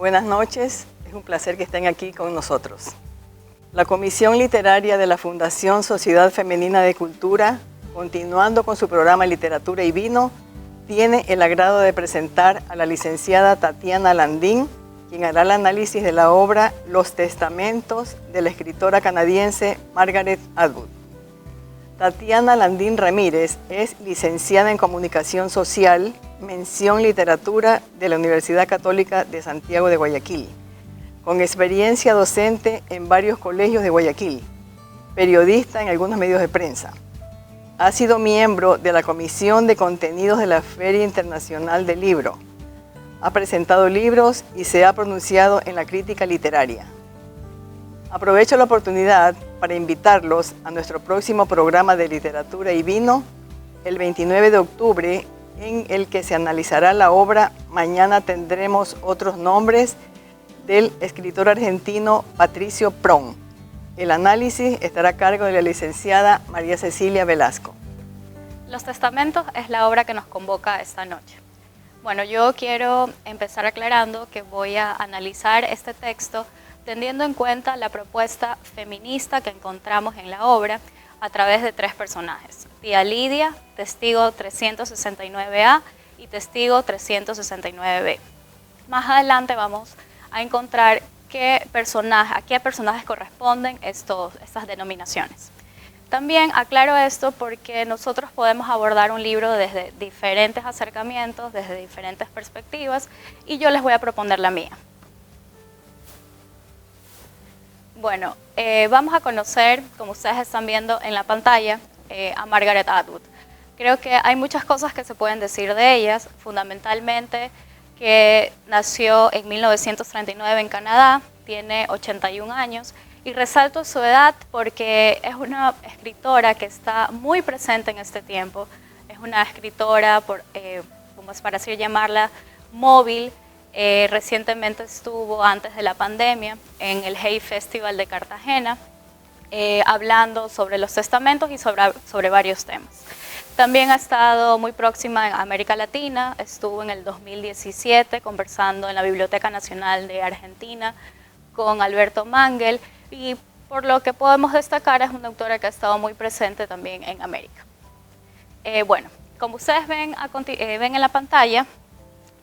Buenas noches, es un placer que estén aquí con nosotros. La Comisión Literaria de la Fundación Sociedad Femenina de Cultura, continuando con su programa Literatura y Vino, tiene el agrado de presentar a la licenciada Tatiana Landín, quien hará el análisis de la obra Los Testamentos de la escritora canadiense Margaret Atwood. Tatiana Landín Ramírez es licenciada en Comunicación Social, mención Literatura de la Universidad Católica de Santiago de Guayaquil, con experiencia docente en varios colegios de Guayaquil, periodista en algunos medios de prensa. Ha sido miembro de la Comisión de Contenidos de la Feria Internacional del Libro. Ha presentado libros y se ha pronunciado en la crítica literaria. Aprovecho la oportunidad para invitarlos a nuestro próximo programa de Literatura y Vino, el 29 de octubre, en el que se analizará la obra Mañana tendremos otros nombres, del escritor argentino Patricio Prón. El análisis estará a cargo de la licenciada María Cecilia Velasco. Los Testamentos es la obra que nos convoca esta noche. Bueno, yo quiero empezar aclarando que voy a analizar este texto teniendo en cuenta la propuesta feminista que encontramos en la obra a través de tres personajes: Tía Lidia, testigo 369A y testigo 369B. Más adelante vamos a encontrar a qué personajes corresponden estas denominaciones. También aclaro esto porque nosotros podemos abordar un libro desde diferentes acercamientos, desde diferentes perspectivas, y yo les voy a proponer la mía. Bueno, vamos a conocer, como ustedes están viendo en la pantalla, a Margaret Atwood. Creo que hay muchas cosas que se pueden decir de ellas, fundamentalmente que nació en 1939 en Canadá, tiene 81 años, y resalto su edad porque es una escritora que está muy presente en este tiempo. Es una escritora, como es para así llamarla, móvil. Recientemente estuvo, antes de la pandemia, en el Hay Festival de Cartagena, hablando sobre los testamentos y sobre varios temas. También ha estado muy próxima en América Latina, estuvo en el 2017 conversando en la Biblioteca Nacional de Argentina con Alberto Mangel, y por lo que podemos destacar es una autora que ha estado muy presente también en América. Bueno, como ustedes ven en la pantalla,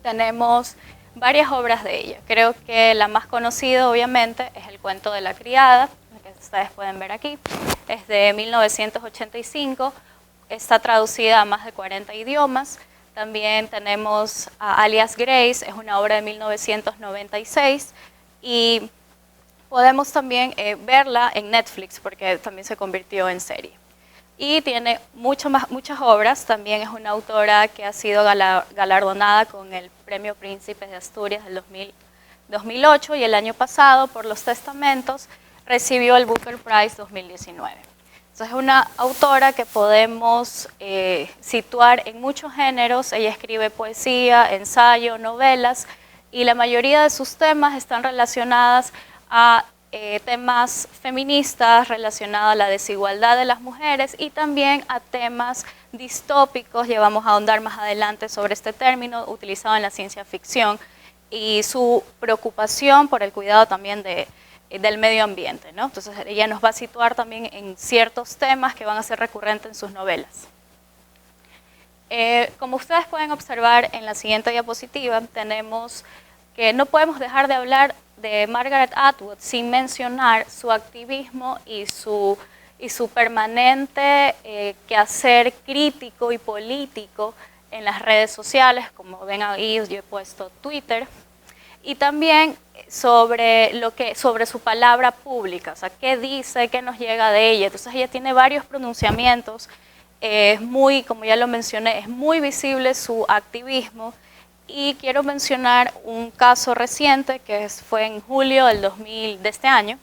tenemos varias obras de ella. Creo que la más conocida obviamente es El cuento de la criada, que ustedes pueden ver aquí. Es de 1985, está traducida a más de 40 idiomas. También tenemos Alias Grace, es una obra de 1996, y podemos también verla en Netflix porque también se convirtió en serie. Y tiene muchas obras. También es una autora que ha sido galardonada con el Premio Príncipe de Asturias del 2008, y el año pasado, por Los Testamentos, recibió el Booker Prize 2019. Entonces es una autora que podemos situar en muchos géneros. Ella escribe poesía, ensayo, novelas, y la mayoría de sus temas están relacionadas a temas feministas, relacionados a la desigualdad de las mujeres, y también a temas distópicos. Ya vamos a ahondar más adelante sobre este término utilizado en la ciencia ficción, y su preocupación por el cuidado también del medio ambiente, ¿no? Entonces ella nos va a situar también en ciertos temas que van a ser recurrentes en sus novelas. Como ustedes pueden observar en la siguiente diapositiva, tenemos que no podemos dejar de hablar de Margaret Atwood sin mencionar su activismo y su permanente quehacer crítico y político en las redes sociales. Como ven ahí, yo he puesto Twitter, y también sobre su palabra pública, o sea, qué dice, qué nos llega de ella. Entonces ella tiene varios pronunciamientos, como ya lo mencioné, es muy visible su activismo. Y quiero mencionar un caso reciente que fue en julio de este año,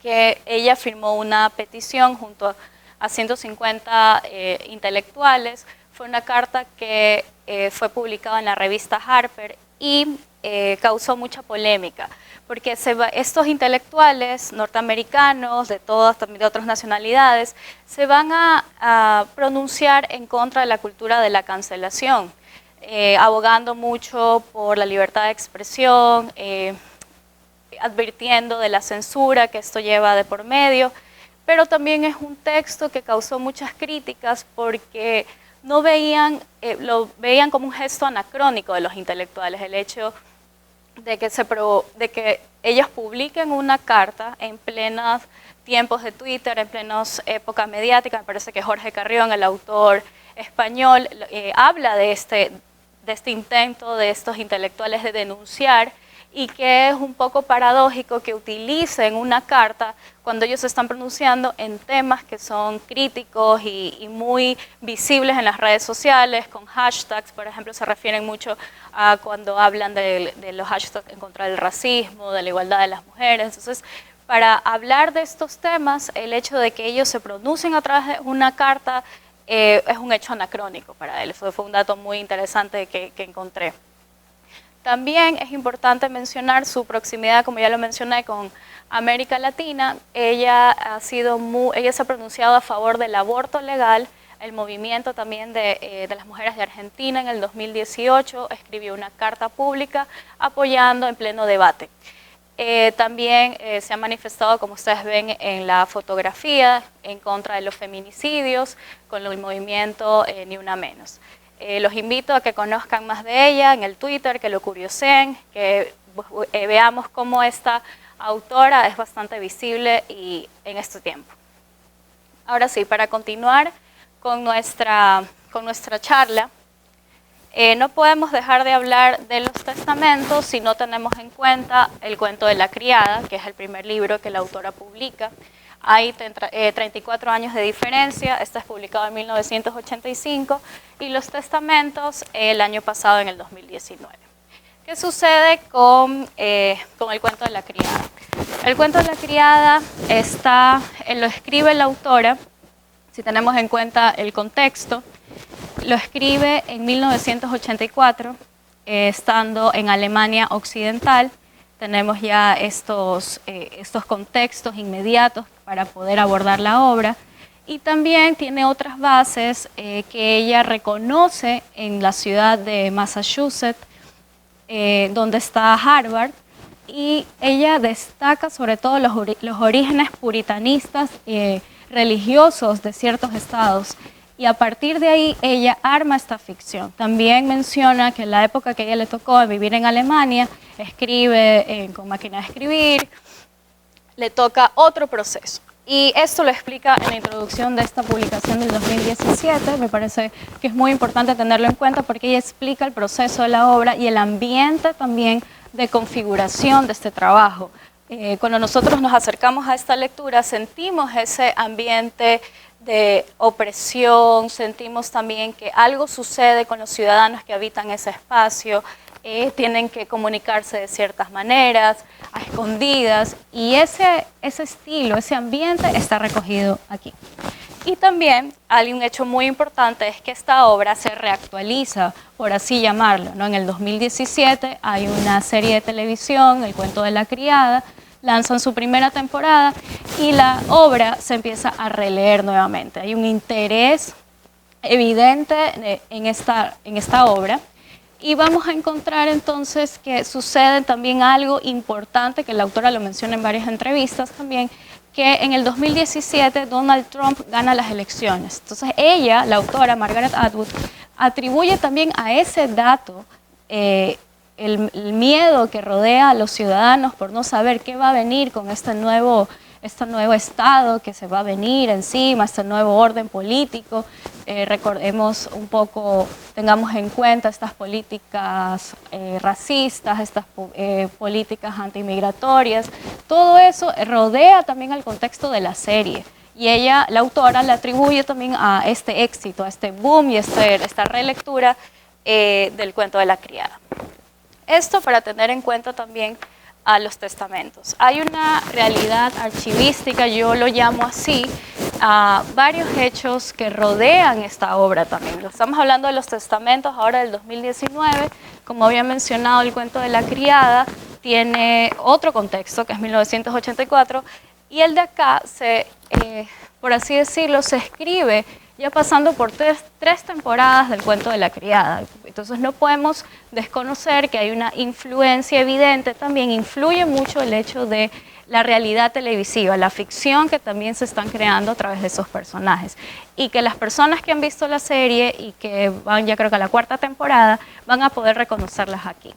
que ella firmó una petición junto a 150 intelectuales. Fue una carta que fue publicada en la revista Harper y causó mucha polémica, porque estos intelectuales norteamericanos, también de otras nacionalidades, se van a pronunciar en contra de la cultura de la cancelación. abogando mucho por la libertad de expresión, advirtiendo de la censura que esto lleva de por medio, pero también es un texto que causó muchas críticas porque no veían, lo veían como un gesto anacrónico de los intelectuales, el hecho de que ellos publiquen una carta en plenos tiempos de Twitter, en plenos época mediática. Me parece que Jorge Carrión, el autor español, habla de este intento de estos intelectuales de denunciar, y que es un poco paradójico que utilicen una carta cuando ellos se están pronunciando en temas que son críticos y muy visibles en las redes sociales, con hashtags. Por ejemplo, se refieren mucho a cuando hablan de los hashtags en contra del racismo, de la igualdad de las mujeres. Entonces, para hablar de estos temas, el hecho de que ellos se pronuncien a través de una carta es un hecho anacrónico para él. Eso fue un dato muy interesante que encontré. También es importante mencionar su proximidad, como ya lo mencioné, con América Latina. Ella se ha pronunciado a favor del aborto legal, el movimiento también de las mujeres de Argentina. En el 2018 escribió una carta pública apoyando en pleno debate. También se ha manifestado, como ustedes ven en la fotografía, en contra de los feminicidios, con el movimiento Ni Una Menos. Los invito a que conozcan más de ella en el Twitter, que lo curioseen, que veamos cómo esta autora es bastante visible en este tiempo. Ahora sí, para continuar con nuestra charla, no podemos dejar de hablar de los testamentos si no tenemos en cuenta El cuento de la criada, que es el primer libro que la autora publica. Hay 34 años de diferencia. Este es publicado en 1985 y los testamentos el año pasado, en el 2019. ¿Qué sucede con El cuento de la criada? El cuento de la criada lo escribe la autora, si tenemos en cuenta el contexto, lo escribe en 1984, estando en Alemania Occidental. Tenemos ya estos contextos inmediatos para poder abordar la obra, y también tiene otras bases que ella reconoce en la ciudad de Massachusetts, donde está Harvard, y ella destaca sobre todo los orígenes puritanistas religiosos de ciertos estados, y a partir de ahí ella arma esta ficción. También menciona que en la época que a ella le tocó vivir en Alemania, escribe con máquina de escribir, le toca otro proceso. Y esto lo explica en la introducción de esta publicación del 2017. Me parece que es muy importante tenerlo en cuenta porque ella explica el proceso de la obra y el ambiente también de configuración de este trabajo. Cuando nosotros nos acercamos a esta lectura, sentimos ese ambiente de opresión, sentimos también que algo sucede con los ciudadanos que habitan ese espacio, tienen que comunicarse de ciertas maneras, a escondidas, y ese estilo, ese ambiente está recogido aquí. Y también hay un hecho muy importante, es que esta obra se reactualiza, por así llamarlo, ¿no? En el 2017 hay una serie de televisión, El cuento de la criada, lanzan su primera temporada y la obra se empieza a releer nuevamente. Hay un interés evidente en esta obra, y vamos a encontrar entonces que sucede también algo importante, que la autora lo menciona en varias entrevistas también, que en el 2017 Donald Trump gana las elecciones. Entonces ella, la autora Margaret Atwood, atribuye también a ese dato el miedo que rodea a los ciudadanos por no saber qué va a venir con este nuevo Estado que se va a venir encima, este nuevo orden político. Recordemos un poco, tengamos en cuenta estas políticas racistas, estas políticas antimigratorias. Todo eso rodea también al contexto de la serie. Y ella, la autora, le atribuye también a este éxito, a este boom y esta relectura del cuento de la criada. Esto para tener en cuenta también a los testamentos. Hay una realidad archivística, yo lo llamo así, a varios hechos que rodean esta obra también. Estamos hablando de los testamentos ahora del 2019, como había mencionado, El cuento de la criada tiene otro contexto, que es 1984, y el de acá, por así decirlo, se escribe ya pasando por tres temporadas del cuento de la criada. Entonces no podemos desconocer que hay una influencia evidente, también influye mucho el hecho de la realidad televisiva, la ficción que también se están creando a través de esos personajes. Y que las personas que han visto la serie y que van ya creo que a la 4ª temporada, van a poder reconocerlas aquí.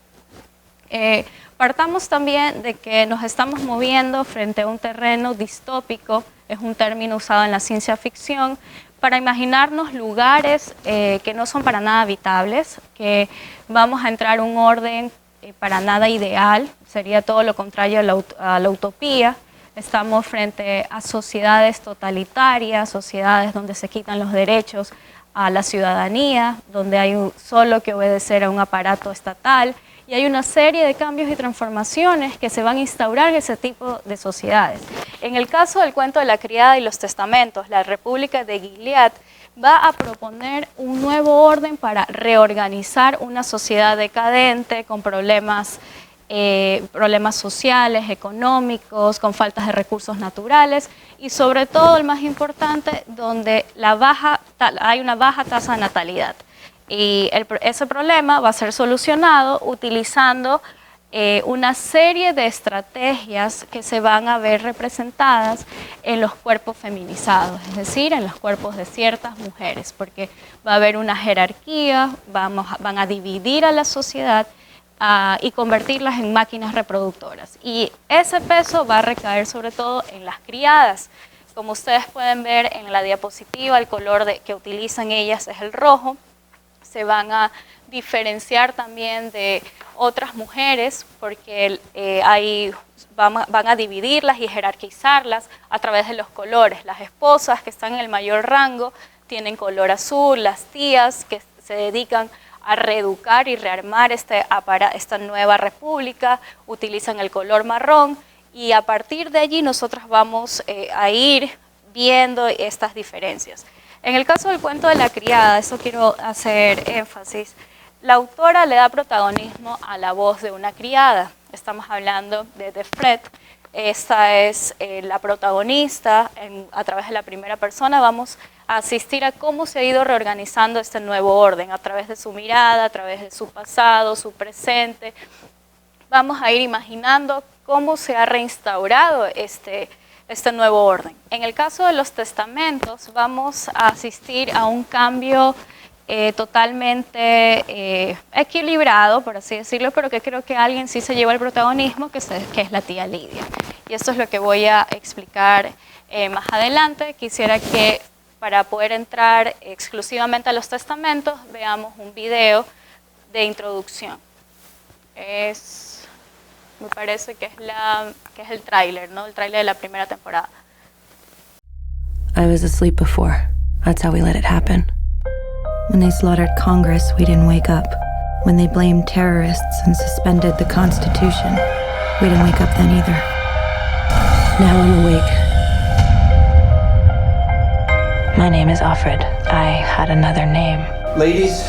Partamos también de que nos estamos moviendo frente a un terreno distópico, es un término usado en la ciencia ficción, para imaginarnos lugares que no son para nada habitables, que vamos a entrar a un orden para nada ideal, sería todo lo contrario a la utopía. Estamos frente a sociedades totalitarias, sociedades donde se quitan los derechos a la ciudadanía, donde hay solo que obedecer a un aparato estatal, y hay una serie de cambios y transformaciones que se van a instaurar en ese tipo de sociedades. En el caso del cuento de la criada y los testamentos, la República de Gilead va a proponer un nuevo orden para reorganizar una sociedad decadente con problemas sociales, económicos, con faltas de recursos naturales y sobre todo, el más importante, donde hay una baja tasa de natalidad. Y ese problema va a ser solucionado utilizando una serie de estrategias que se van a ver representadas en los cuerpos feminizados, es decir, en los cuerpos de ciertas mujeres, porque va a haber una jerarquía, van a dividir a la sociedad y convertirlas en máquinas reproductoras. Y ese peso va a recaer sobre todo en las criadas. Como ustedes pueden ver en la diapositiva, el color que utilizan ellas es el rojo. Se van a diferenciar también de otras mujeres porque van a dividirlas y jerarquizarlas a través de los colores. Las esposas que están en el mayor rango tienen color azul, las tías que se dedican a reeducar y rearmar esta nueva república utilizan el color marrón, y a partir de allí nosotros vamos a ir viendo estas diferencias. En el caso del cuento de la criada, eso quiero hacer énfasis, la autora le da protagonismo a la voz de una criada. Estamos hablando de Fred. Esta es la protagonista. A través de la primera persona vamos a asistir a cómo se ha ido reorganizando este nuevo orden, a través de su mirada, a través de su pasado, su presente. Vamos a ir imaginando cómo se ha reinstaurado este nuevo orden. En el caso de los testamentos, vamos a asistir a un cambio totalmente equilibrado, por así decirlo, pero que creo que alguien sí se lleva el protagonismo, que es la tía Lidia. Y esto es lo que voy a explicar más adelante. Quisiera que para poder entrar exclusivamente a los testamentos, veamos un video de introducción. Me parece que es el tráiler, ¿no? El tráiler de la primera temporada. I was asleep before. That's how we let it happen. When they slaughtered Congress, we didn't wake up. When they blamed terrorists and suspended the Constitution, we didn't wake up then either. Now I'm awake. My name is Offred. I had another name. Ladies,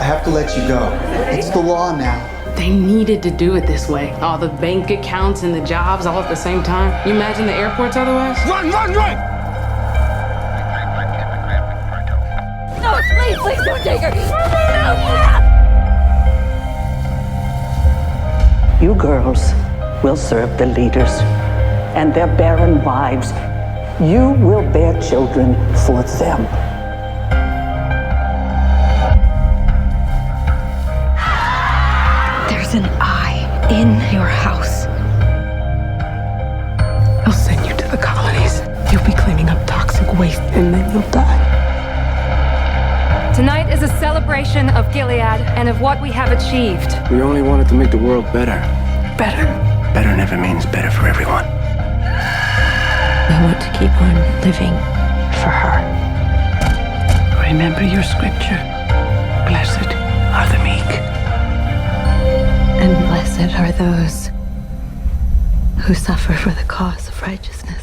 I have to let you go. It's the law now. They needed to do it this way. All the bank accounts and the jobs all at the same time. You imagine the airports otherwise? Run, run, run! No, please don't take her. You girls will serve the leaders and their barren wives. You will bear children for them. There's an eye in your house. I'll send you to the colonies. You'll be cleaning up toxic waste and then you'll die. Tonight is a celebration of Gilead and of what we have achieved. We only wanted to make the world better. Better. Better never means better for everyone. I want to keep on living for her. Remember your scripture. Blessed are the meek. And blessed are those who suffer for the cause of righteousness.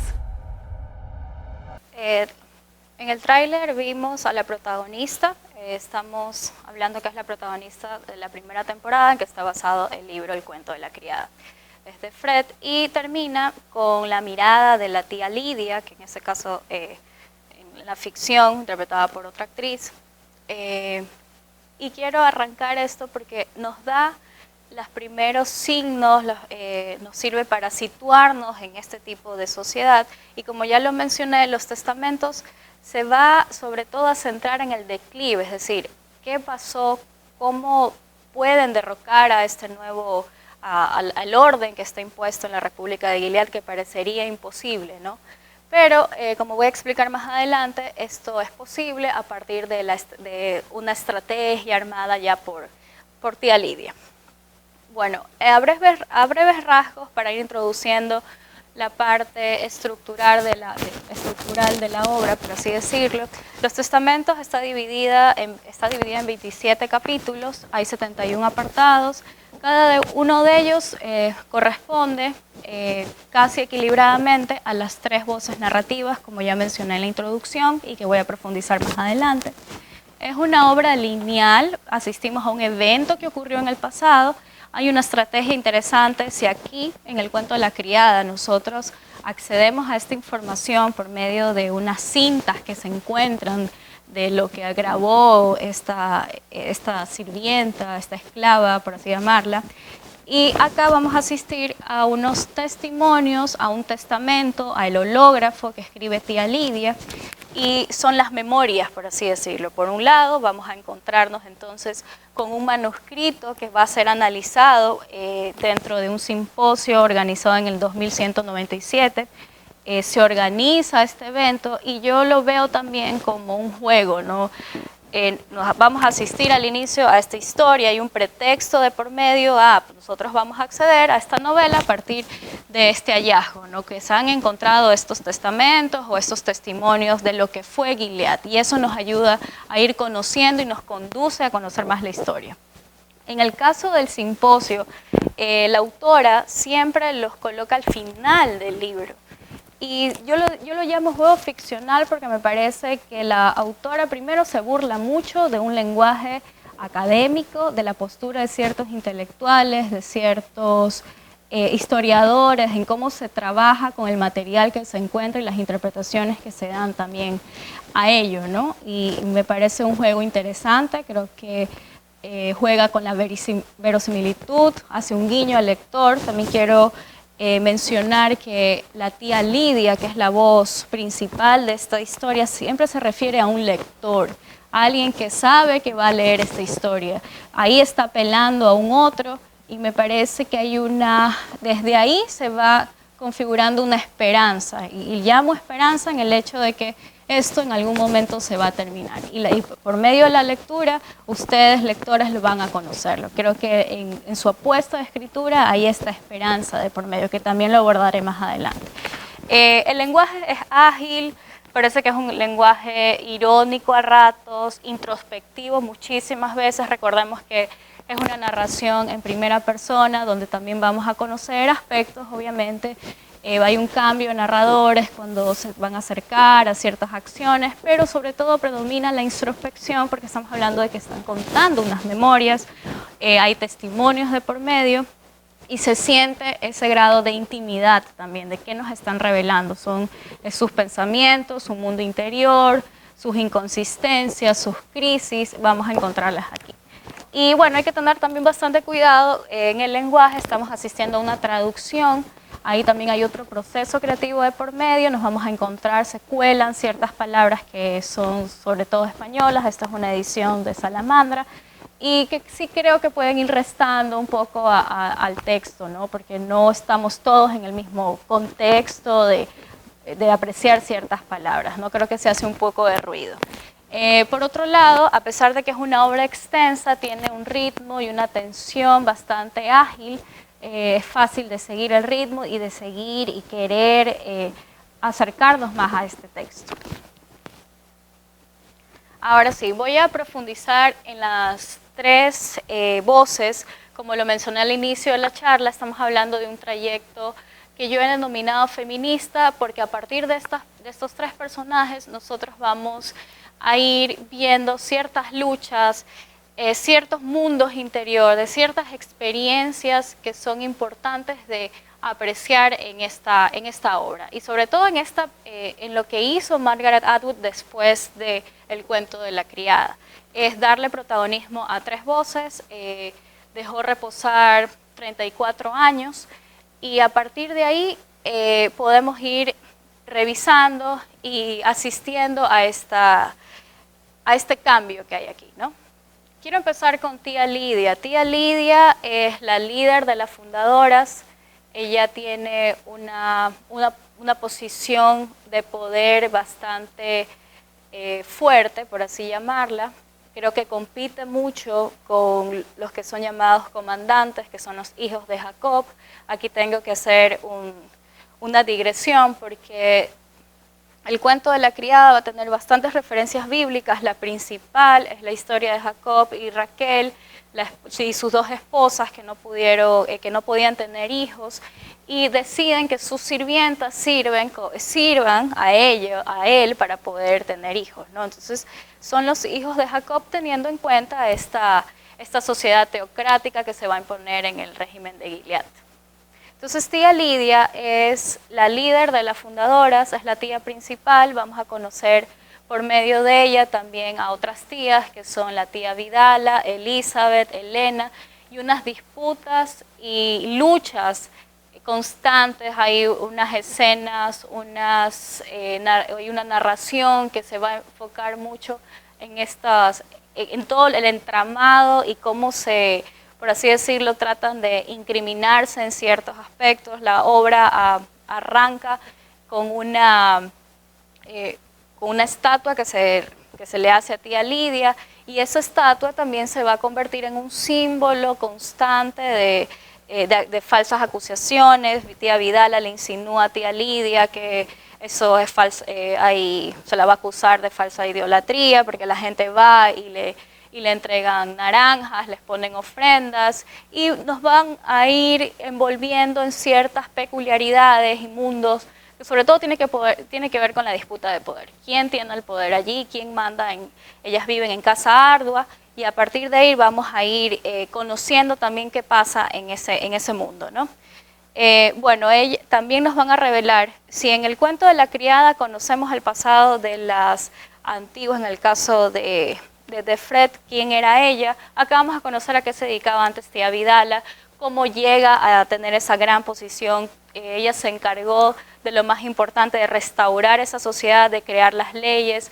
En el tráiler vimos a la protagonista. Estamos hablando que es la protagonista de la primera temporada, en que está basado el libro El cuento de la criada. Es de Fred y termina con la mirada de la tía Lidia, que en ese caso la ficción, interpretada por otra actriz. Y quiero arrancar esto porque nos da los primeros signos, nos sirve para situarnos en este tipo de sociedad. Y como ya lo mencioné, los testamentos se va sobre todo a centrar en el declive, es decir, qué pasó, cómo pueden derrocar a este nuevo, al orden que está impuesto en la República de Gilead, que parecería imposible, ¿no? Pero, como voy a explicar más adelante, esto es posible a partir de una estrategia armada ya por tía Lidia. Bueno, a breves rasgos, para ir introduciendo la parte estructural de la obra, por así decirlo, Los Testamentos está dividida en 27 capítulos, hay 71 apartados, cada uno de ellos corresponde casi equilibradamente a las 3 voces narrativas, como ya mencioné en la introducción y que voy a profundizar más adelante. Es una obra lineal, asistimos a un evento que ocurrió en el pasado. Hay una estrategia interesante si aquí, en el cuento de la criada, nosotros accedemos a esta información por medio de unas cintas que se encuentran de lo que grabó esta sirvienta, esta esclava, por así llamarla. Y acá vamos a asistir a unos testimonios, a un testamento, al hológrafo que escribe tía Lidia, y son las memorias, por así decirlo. Por un lado, vamos a encontrarnos entonces con un manuscrito que va a ser analizado dentro de un simposio organizado en el 2197. Se organiza este evento y yo lo veo también como un juego, ¿no? Vamos a asistir al inicio a esta historia, hay un pretexto de por medio, nosotros vamos a acceder a esta novela a partir de este hallazgo, ¿no? Que se han encontrado estos testamentos o estos testimonios de lo que fue Gilead, y eso nos ayuda a ir conociendo y nos conduce a conocer más la historia. En el caso del simposio, la autora siempre los coloca al final del libro. Y yo lo llamo juego ficcional porque me parece que la autora primero se burla mucho de un lenguaje académico, de la postura de ciertos intelectuales, de ciertos historiadores, en cómo se trabaja con el material que se encuentra y las interpretaciones que se dan también a ello, ¿no? Y me parece un juego interesante, creo que juega con la verosimilitud, hace un guiño al lector. También quiero mencionar que la tía Lidia, que es la voz principal de esta historia, siempre se refiere a un lector, a alguien que sabe que va a leer esta historia. Ahí está apelando a un otro y me parece que hay desde ahí se va configurando una esperanza, y llamo esperanza en el hecho de que esto en algún momento se va a terminar. Y por medio de la lectura, ustedes, lectores, lo van a conocerlo. Creo que en su apuesta de escritura hay esta esperanza de por medio, que también lo abordaré más adelante. El lenguaje es ágil, parece que es un lenguaje irónico a ratos, introspectivo muchísimas veces. Recordemos que es una narración en primera persona, donde también vamos a conocer aspectos, obviamente. Hay un cambio de narradores cuando se van a acercar a ciertas acciones, pero sobre todo predomina la introspección, porque estamos hablando de que están contando unas memorias, hay testimonios de por medio, y se siente ese grado de intimidad también, de qué nos están revelando. Son sus pensamientos, su mundo interior, sus inconsistencias, sus crisis, vamos a encontrarlas aquí. Y bueno, hay que tener también bastante cuidado en el lenguaje, estamos asistiendo a una traducción. Ahí también hay otro proceso creativo de por medio, nos vamos a encontrar, se cuelan ciertas palabras que son sobre todo españolas. Esta es una edición de Salamandra, y que sí creo que pueden ir restando un poco al texto, ¿no? Porque no estamos todos en el mismo contexto de apreciar ciertas palabras, ¿no? Creo que se hace un poco de ruido. Por otro lado, a pesar de que es una obra extensa, tiene un ritmo y una tensión bastante ágil. Es fácil de seguir el ritmo y de seguir y querer acercarnos más a este texto. Ahora sí, voy a profundizar en las 3 voces. Como lo mencioné al inicio de la charla, estamos hablando de un trayecto que yo he denominado feminista, porque a partir de estos 3 personajes nosotros vamos a ir viendo ciertas luchas, ciertos mundos interiores, ciertas experiencias que son importantes de apreciar en esta obra, y sobre todo en lo que hizo Margaret Atwood después de El cuento de la criada. Es darle protagonismo a 3 voces, dejó reposar 34 años, y a partir de ahí podemos ir revisando y asistiendo a este cambio que hay aquí, ¿no? Quiero empezar con tía Lidia. Tía Lidia es la líder de las fundadoras. Ella tiene una posición de poder bastante fuerte, por así llamarla. Creo que compite mucho con los que son llamados comandantes, que son los hijos de Jacob. Aquí tengo que hacer una digresión porque el cuento de la criada va a tener bastantes referencias bíblicas. La principal es la historia de Jacob y Raquel, y sus 2 esposas que no podían tener hijos, y deciden que sus sirvientas sirvan a él para poder tener hijos, ¿no? Entonces son los hijos de Jacob, teniendo en cuenta esta sociedad teocrática que se va a imponer en el régimen de Gilead. Entonces tía Lidia es la líder de las fundadoras, es la tía principal. Vamos a conocer por medio de ella también a otras tías, que son la tía Vidala, Elizabeth, Elena, y unas disputas y luchas constantes. Hay unas escenas, hay una narración que se va a enfocar mucho en todo el entramado y cómo por así decirlo, tratan de incriminarse en ciertos aspectos. La obra arranca con una estatua que se le hace a tía Lidia, y esa estatua también se va a convertir en un símbolo constante de falsas acusaciones. Tía Vidala le insinúa a tía Lidia que eso es falso, se la va a acusar de falsa idolatría, porque la gente va y le entregan naranjas, les ponen ofrendas, y nos van a ir envolviendo en ciertas peculiaridades y mundos que sobre todo tiene que ver con la disputa de poder. ¿Quién tiene el poder allí? ¿Quién manda? Ellas viven en Casa Ardua, y a partir de ahí vamos a ir conociendo también qué pasa en ese mundo, ¿no? También nos van a revelar, si en el cuento de la criada conocemos el pasado de las antiguas, en el caso de Fred, quién era ella, acá vamos a conocer a qué se dedicaba antes tía Vidala, cómo llega a tener esa gran posición. Ella se encargó de lo más importante, de restaurar esa sociedad, de crear las leyes.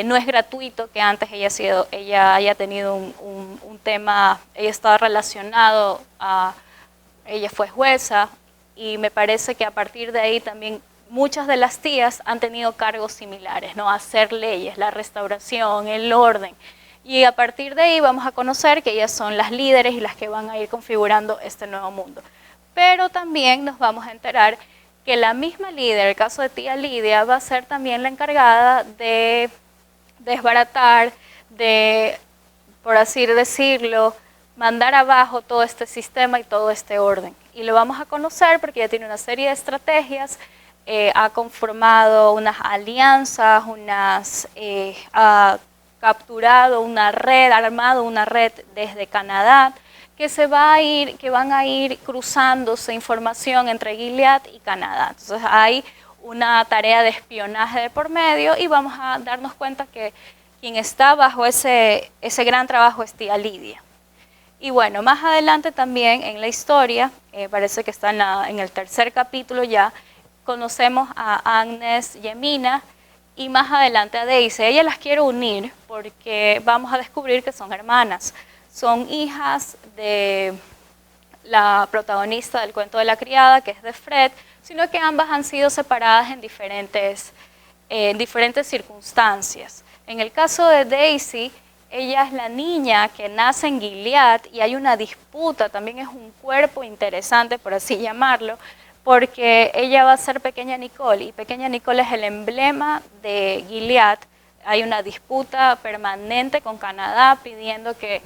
No es gratuito que antes ella haya tenido un tema, ella estaba relacionado ella fue jueza, y me parece que a partir de ahí también muchas de las tías han tenido cargos similares, ¿no? Hacer leyes, la restauración, el orden. Y a partir de ahí vamos a conocer que ellas son las líderes y las que van a ir configurando este nuevo mundo. Pero también nos vamos a enterar que la misma líder, el caso de tía Lidia, va a ser también la encargada de desbaratar, de, por así decirlo, mandar abajo todo este sistema y todo este orden. Y lo vamos a conocer porque ella tiene una serie de estrategias. Ha conformado unas alianzas, ha capturado una red, ha armado una red desde Canadá, que van a ir cruzándose información entre Gilead y Canadá. Entonces hay una tarea de espionaje de por medio, y vamos a darnos cuenta que quien está bajo ese gran trabajo es tía Lidia. Y bueno, más adelante también en la historia, parece que está en el 3er capítulo ya, conocemos a Agnes y Emina, y más adelante a Daisy. Ella las quiere unir porque vamos a descubrir que son hermanas. Son hijas de la protagonista del cuento de la criada, que es de Fred, sino que ambas han sido separadas en diferentes circunstancias. En el caso de Daisy, ella es la niña que nace en Gilead, y hay una disputa, también es un cuerpo interesante, por así llamarlo, porque ella va a ser Pequeña Nicole, y Pequeña Nicole es el emblema de Gilead. Hay una disputa permanente con Canadá pidiendo que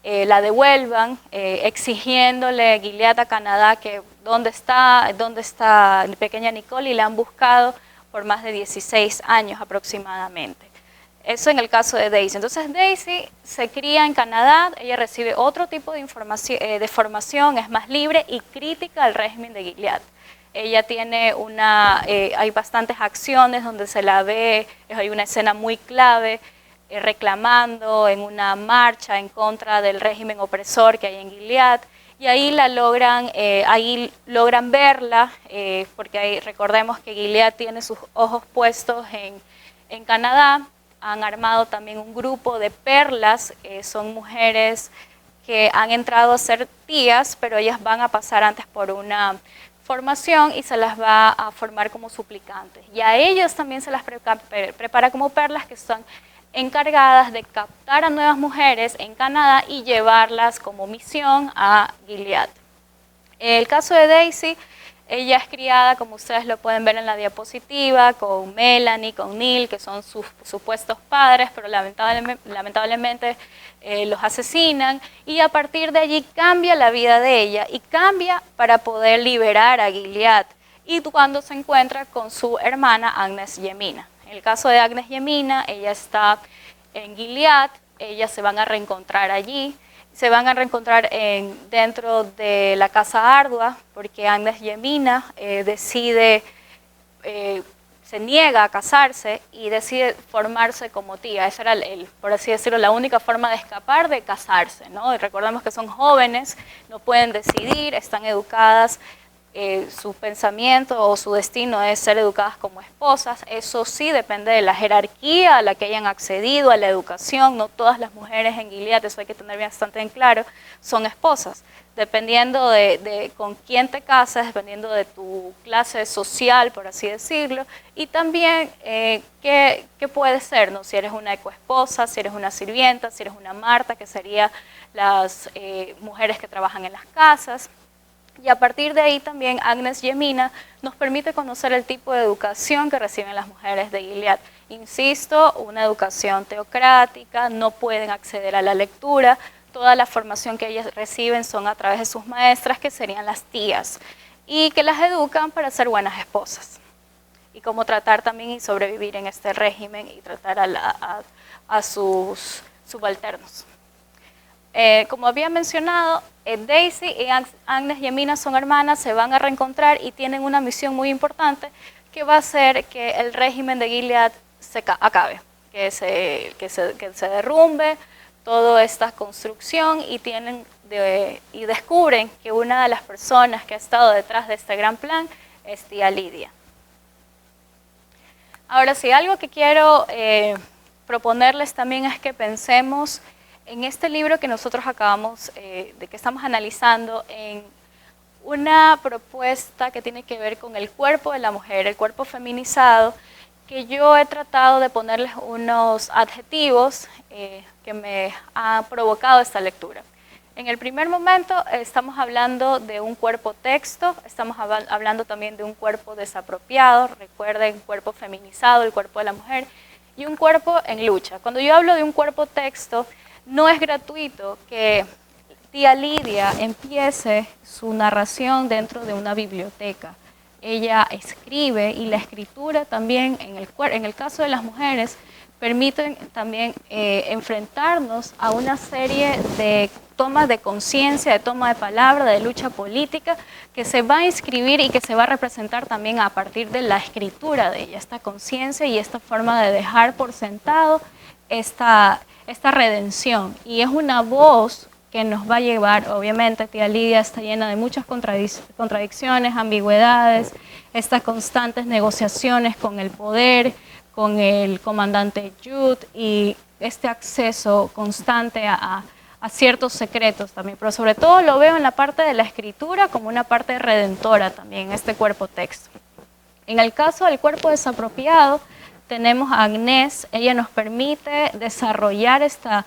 la devuelvan, exigiéndole Gilead a Canadá que dónde está Pequeña Nicole, y la han buscado por más de 16 años aproximadamente. Eso en el caso de Daisy. Entonces Daisy se cría en Canadá, ella recibe otro tipo de formación, es más libre y crítica al régimen de Gilead. Ella tiene hay bastantes acciones donde se la ve, hay una escena muy clave, reclamando en una marcha en contra del régimen opresor que hay en Gilead, y ahí logran verla, porque ahí recordemos que Gilead tiene sus ojos puestos en Canadá. Han armado también un grupo de perlas, son mujeres que han entrado a ser tías, pero ellas van a pasar antes por una formación y se las va a formar como suplicantes. Y a ellas también se las prepara como perlas, que están encargadas de captar a nuevas mujeres en Canadá y llevarlas como misión a Gilead. El caso de Daisy, ella es criada, como ustedes lo pueden ver en la diapositiva, con Melanie, con Neil, que son sus supuestos padres, pero lamentablemente los asesinan, y a partir de allí cambia la vida de ella y cambia para poder liberar a Gilead, y cuando se encuentra con su hermana Agnes Yemina. En el caso de Agnes Yemina, ella está en Gilead, ellas se van a reencontrar allí, se van a reencontrar dentro de la Casa Ardua, porque Agnes Yemina se niega a casarse y decide formarse como tía. Esa era, por así decirlo, la única forma de escapar de casarse, ¿no? Y recordemos que son jóvenes, no pueden decidir, están educadas, su pensamiento o su destino es ser educadas como esposas. Eso sí depende de la jerarquía a la que hayan accedido, a la educación. No todas las mujeres en Gilead, eso hay que tener bastante en claro, son esposas. Dependiendo de con quién te casas, dependiendo de tu clase social, por así decirlo, y también qué puedes ser, ¿no? Si eres una ecoesposa, si eres una sirvienta, si eres una Marta, que serían las mujeres que trabajan en las casas. Y a partir de ahí también Agnes Yemina nos permite conocer el tipo de educación que reciben las mujeres de Gilead. Insisto, una educación teocrática, no pueden acceder a la lectura, toda la formación que ellas reciben son a través de sus maestras, que serían las tías, y que las educan para ser buenas esposas, y cómo tratar también y sobrevivir en este régimen y tratar a sus subalternos. Como había mencionado, Daisy y Agnes Yemina son hermanas, se van a reencontrar y tienen una misión muy importante, que va a ser que el régimen de Gilead se acabe, que se derrumbe toda esta construcción, y descubren que una de las personas que ha estado detrás de este gran plan es tía Lidia. Ahora sí, algo que quiero proponerles también es que pensemos en este libro que nosotros acabamos, de que estamos analizando, en una propuesta que tiene que ver con el cuerpo de la mujer, el cuerpo feminizado, que yo he tratado de ponerles unos adjetivos que me ha provocado esta lectura. En el primer momento estamos hablando de un cuerpo texto, estamos hablando también de un cuerpo desapropiado, recuerden, cuerpo feminizado, el cuerpo de la mujer, y un cuerpo en lucha. Cuando yo hablo de un cuerpo texto, no es gratuito que tía Lidia empiece su narración dentro de una biblioteca. Ella escribe, y la escritura también, en el caso de las mujeres, permiten también enfrentarnos a una serie de tomas de conciencia, de toma de palabra, de lucha política, que se va a inscribir y que se va a representar también a partir de la escritura de ella, esta conciencia y esta forma de dejar por sentado esta redención. Y es una voz que nos va a llevar, obviamente tía Lidia está llena de muchas contradicciones, ambigüedades, estas constantes negociaciones con el poder, con el comandante Jude, y este acceso constante a ciertos secretos también, pero sobre todo lo veo en la parte de la escritura como una parte redentora también, este cuerpo texto. En el caso del cuerpo desapropiado, tenemos a Agnès, ella nos permite desarrollar esta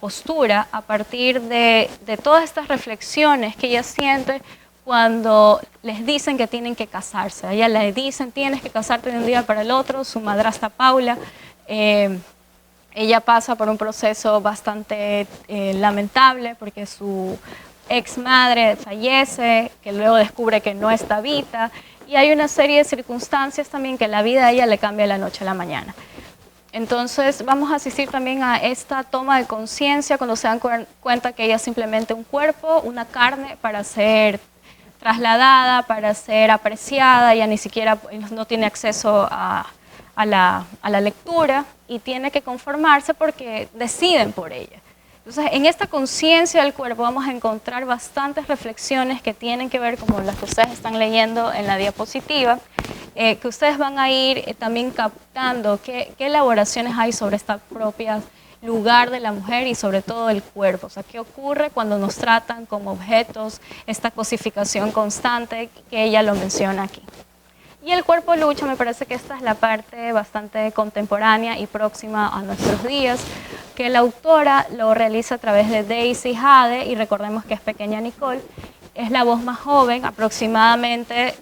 postura a partir de todas estas reflexiones que ella siente cuando les dicen que tienen que casarse. A ella le dicen, tienes que casarte de un día para el otro. Su madrastra Paula, ella pasa por un proceso bastante lamentable, porque su ex madre fallece, que luego descubre que no está viva, y hay una serie de circunstancias también que la vida de ella le cambia de la noche a la mañana. Entonces vamos a asistir también a esta toma de conciencia cuando se dan cuenta que ella es simplemente un cuerpo, una carne para ser trasladada, para ser apreciada, ella ni siquiera no tiene acceso a la lectura y tiene que conformarse porque deciden por ella. Entonces, en esta conciencia del cuerpo vamos a encontrar bastantes reflexiones que tienen que ver, como las que ustedes están leyendo en la diapositiva, que ustedes van a ir también captando qué elaboraciones hay sobre esta propia lugar de la mujer y sobre todo el cuerpo. O sea, qué ocurre cuando nos tratan como objetos, esta cosificación constante que ella lo menciona aquí. Y el cuerpo lucha, me parece que esta es la parte bastante contemporánea y próxima a nuestros días, que la autora lo realiza a través de Daisy Jade, y recordemos que es pequeña Nicole, es la voz más joven, aproximadamente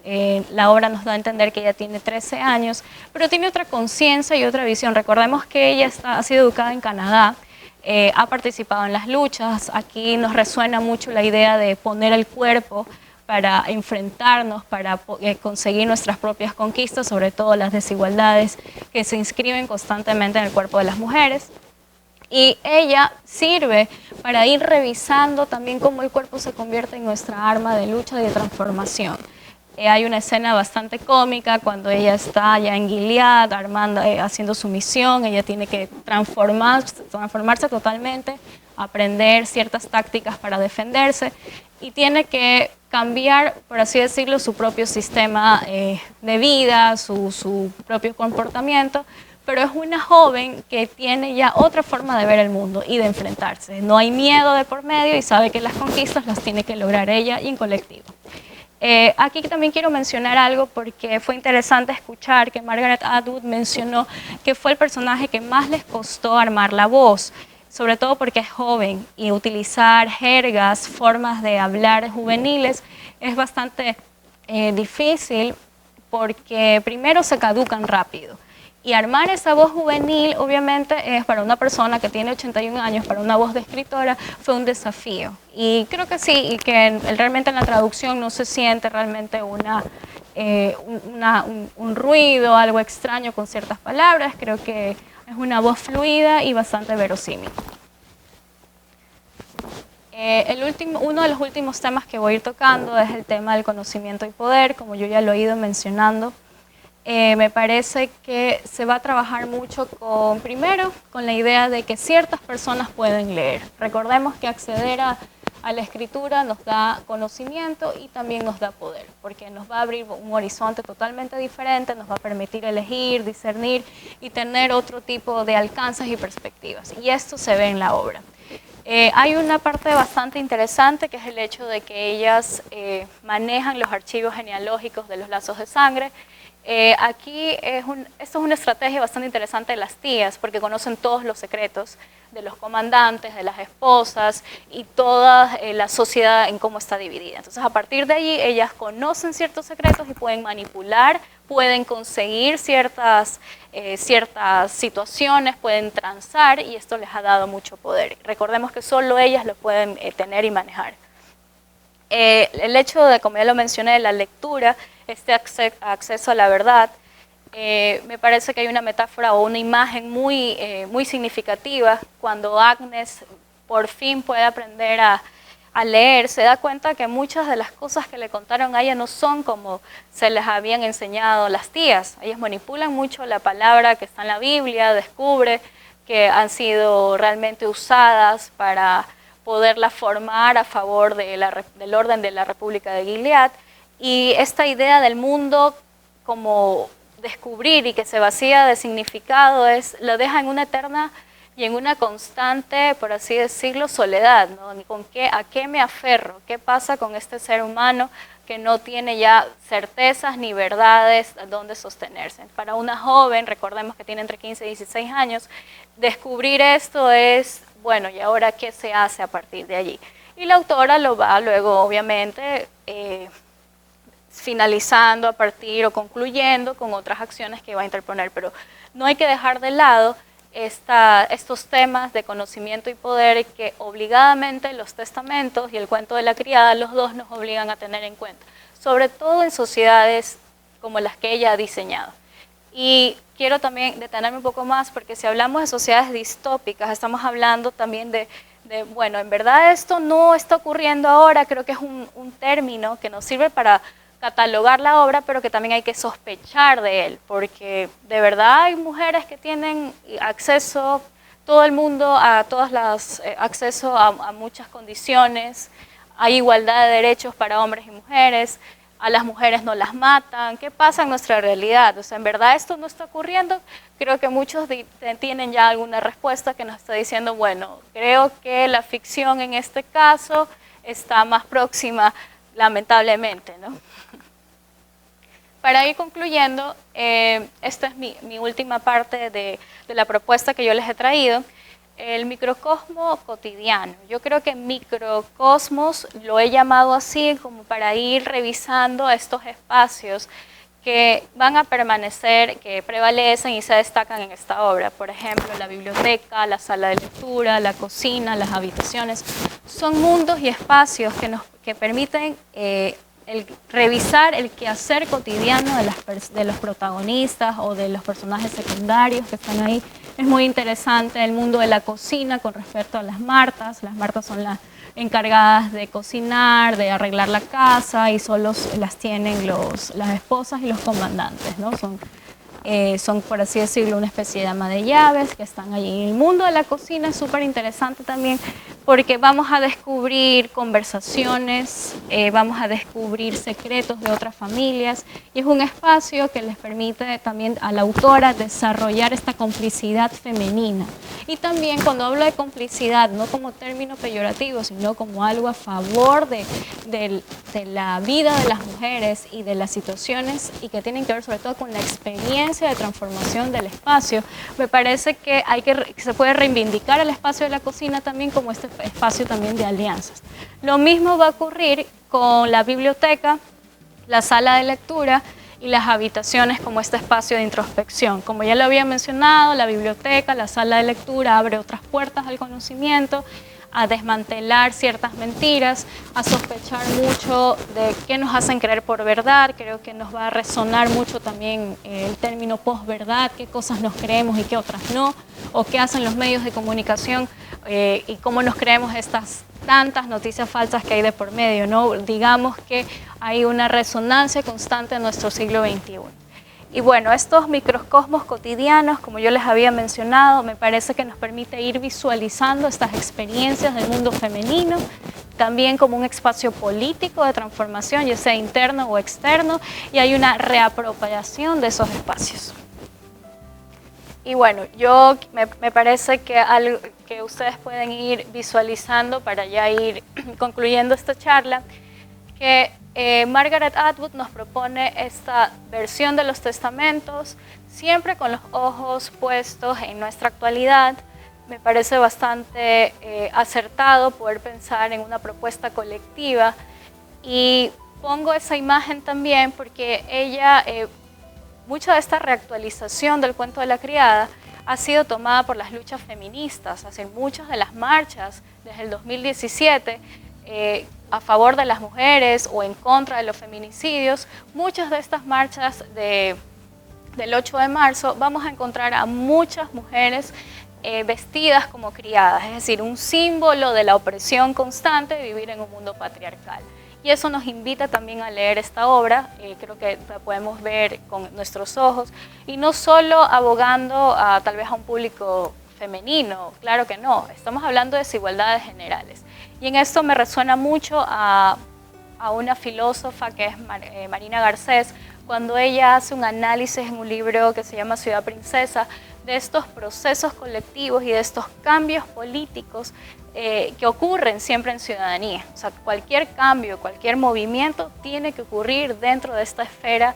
la obra nos da a entender que ella tiene 13 años, pero tiene otra conciencia y otra visión. Recordemos que ella ha sido educada en Canadá, ha participado en las luchas, aquí nos resuena mucho la idea de poner el cuerpo para enfrentarnos, para conseguir nuestras propias conquistas, sobre todo las desigualdades que se inscriben constantemente en el cuerpo de las mujeres. Y ella sirve para ir revisando también cómo el cuerpo se convierte en nuestra arma de lucha y de transformación. Hay una escena bastante cómica cuando ella está ya en Gilead, haciendo su misión, ella tiene que transformarse totalmente, aprender ciertas tácticas para defenderse y tiene que cambiar, por así decirlo, su propio sistema de vida, su propio comportamiento, pero es una joven que tiene ya otra forma de ver el mundo y de enfrentarse. No hay miedo de por medio y sabe que las conquistas las tiene que lograr ella y en colectivo. Aquí también quiero mencionar algo porque fue interesante escuchar que Margaret Atwood mencionó que fue el personaje que más les costó armar la voz, sobre todo porque es joven y utilizar jergas, formas de hablar juveniles es bastante difícil porque primero se caducan rápido. Y armar esa voz juvenil, obviamente, es para una persona que tiene 81 años, para una voz de escritora, fue un desafío. Y creo que sí, y que realmente en la traducción no se siente realmente un ruido, algo extraño con ciertas palabras. Creo que es una voz fluida y bastante verosímil. Uno de los últimos temas que voy a ir tocando es el tema del conocimiento y poder, como yo ya lo he ido mencionando. Me parece que se va a trabajar mucho primero con la idea de que ciertas personas pueden leer. Recordemos que acceder a la escritura nos da conocimiento y también nos da poder, porque nos va a abrir un horizonte totalmente diferente, nos va a permitir elegir, discernir y tener otro tipo de alcances y perspectivas. Y esto se ve en la obra. Hay una parte bastante interesante que es el hecho de que ellas manejan los archivos genealógicos de los lazos de sangre. Esto es una estrategia bastante interesante de las tías porque conocen todos los secretos de los comandantes, de las esposas y toda la sociedad en cómo está dividida. Entonces, a partir de allí, ellas conocen ciertos secretos y pueden manipular, pueden conseguir ciertas situaciones, pueden transar y esto les ha dado mucho poder. Recordemos que solo ellas lo pueden tener y manejar. El hecho de, como ya lo mencioné, de la lectura, este acceso a la verdad, me parece que hay una metáfora o una imagen muy significativa cuando Agnes por fin puede aprender a leer, se da cuenta que muchas de las cosas que le contaron a ella no son como se les habían enseñado las tías. Ellas manipulan mucho la palabra que está en la Biblia, descubre que han sido realmente usadas para poderla formar a favor del orden de la República de Gilead. Y esta idea del mundo como descubrir y que se vacía de significado lo deja en una eterna y en una constante, por así decirlo, soledad, ¿no? ¿A qué me aferro? ¿Qué pasa con este ser humano que no tiene ya certezas ni verdades donde sostenerse? Para una joven, recordemos que tiene entre 15 y 16 años, descubrir esto es, bueno, ¿y ahora qué se hace a partir de allí? Y la autora lo va luego, obviamente, finalizando a partir o concluyendo con otras acciones que va a interponer, pero no hay que dejar de lado estos temas de conocimiento y poder que obligadamente los testamentos y el cuento de la criada, los dos nos obligan a tener en cuenta, sobre todo en sociedades como las que ella ha diseñado. Y quiero también detenerme un poco más, porque si hablamos de sociedades distópicas, estamos hablando también de bueno, en verdad esto no está ocurriendo ahora, creo que es un término que nos sirve para catalogar la obra, pero que también hay que sospechar de él, porque de verdad hay mujeres que tienen acceso, todo el mundo, a todas las acceso a muchas condiciones, hay igualdad de derechos para hombres y mujeres, a las mujeres no las matan. ¿Qué pasa en nuestra realidad? O sea, ¿en verdad esto no está ocurriendo? Creo que muchos tienen ya alguna respuesta que nos está diciendo, bueno, creo que la ficción en este caso está más próxima, lamentablemente, ¿no? Para ir concluyendo, esta es mi última parte de la propuesta que yo les he traído. El microcosmo cotidiano. Yo creo que microcosmos lo he llamado así como para ir revisando estos espacios que van a permanecer, que prevalecen y se destacan en esta obra. Por ejemplo, la biblioteca, la sala de lectura, la cocina, las habitaciones. Son mundos y espacios que permiten revisar el quehacer cotidiano de los protagonistas o de los personajes secundarios que están ahí. Es muy interesante el mundo de la cocina con respecto a las martas. Las martas son las encargadas de cocinar, de arreglar la casa, y solo las tienen las esposas y los comandantes, ¿no? Son, por así decirlo, una especie de ama de llaves que están allí. El mundo de la cocina es súper interesante también, porque vamos a descubrir conversaciones, vamos a descubrir secretos de otras familias, y es un espacio que les permite también a la autora desarrollar esta complicidad femenina. Y también, cuando hablo de complicidad, no como término peyorativo, sino como algo a favor de la vida de las mujeres y de las situaciones, y que tienen que ver sobre todo con la experiencia de transformación del espacio, me parece que se puede reivindicar el espacio de la cocina también como este espacio también de alianzas. Lo mismo va a ocurrir con la biblioteca, la sala de lectura y las habitaciones como este espacio de introspección. Como ya lo había mencionado, la biblioteca, la sala de lectura abre otras puertas al conocimiento, a desmantelar ciertas mentiras, a sospechar mucho de qué nos hacen creer por verdad. Creo que nos va a resonar mucho también el término posverdad, qué cosas nos creemos y qué otras no, o qué hacen los medios de comunicación y cómo nos creemos estas tantas noticias falsas que hay de por medio, ¿no? Digamos que hay una resonancia constante en nuestro siglo XXI. Y bueno, estos microcosmos cotidianos, como yo les había mencionado, me parece que nos permite ir visualizando estas experiencias del mundo femenino, también como un espacio político de transformación, ya sea interno o externo, y hay una reapropiación de esos espacios. Y bueno, me parece que algo que ustedes pueden ir visualizando para ya ir concluyendo esta charla, que Margaret Atwood nos propone esta versión de los testamentos, siempre con los ojos puestos en nuestra actualidad. Me parece bastante acertado poder pensar en una propuesta colectiva, y pongo esa imagen también porque ella, mucha de esta reactualización del cuento de la criada ha sido tomada por las luchas feministas. Hace muchas de las marchas desde el 2017 a favor de las mujeres o en contra de los feminicidios, muchas de estas marchas del 8 de marzo vamos a encontrar a muchas mujeres vestidas como criadas, es decir, un símbolo de la opresión constante de vivir en un mundo patriarcal. Y eso nos invita también a leer esta obra, creo que la podemos ver con nuestros ojos, y no solo abogando tal vez a un público femenino, claro que no, estamos hablando de desigualdades generales. Y en esto me resuena mucho a una filósofa que es Marina Garcés, cuando ella hace un análisis en un libro que se llama Ciudad Princesa, de estos procesos colectivos y de estos cambios políticos que ocurren siempre en ciudadanía. O sea, cualquier cambio, cualquier movimiento tiene que ocurrir dentro de esta esfera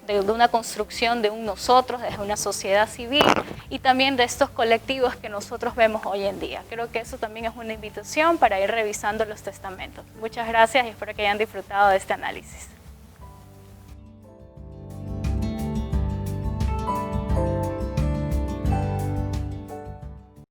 de una construcción de un nosotros, de una sociedad civil, y también de estos colectivos que nosotros vemos hoy en día. Creo que eso también es una invitación para ir revisando los testamentos. Muchas gracias y espero que hayan disfrutado de este análisis.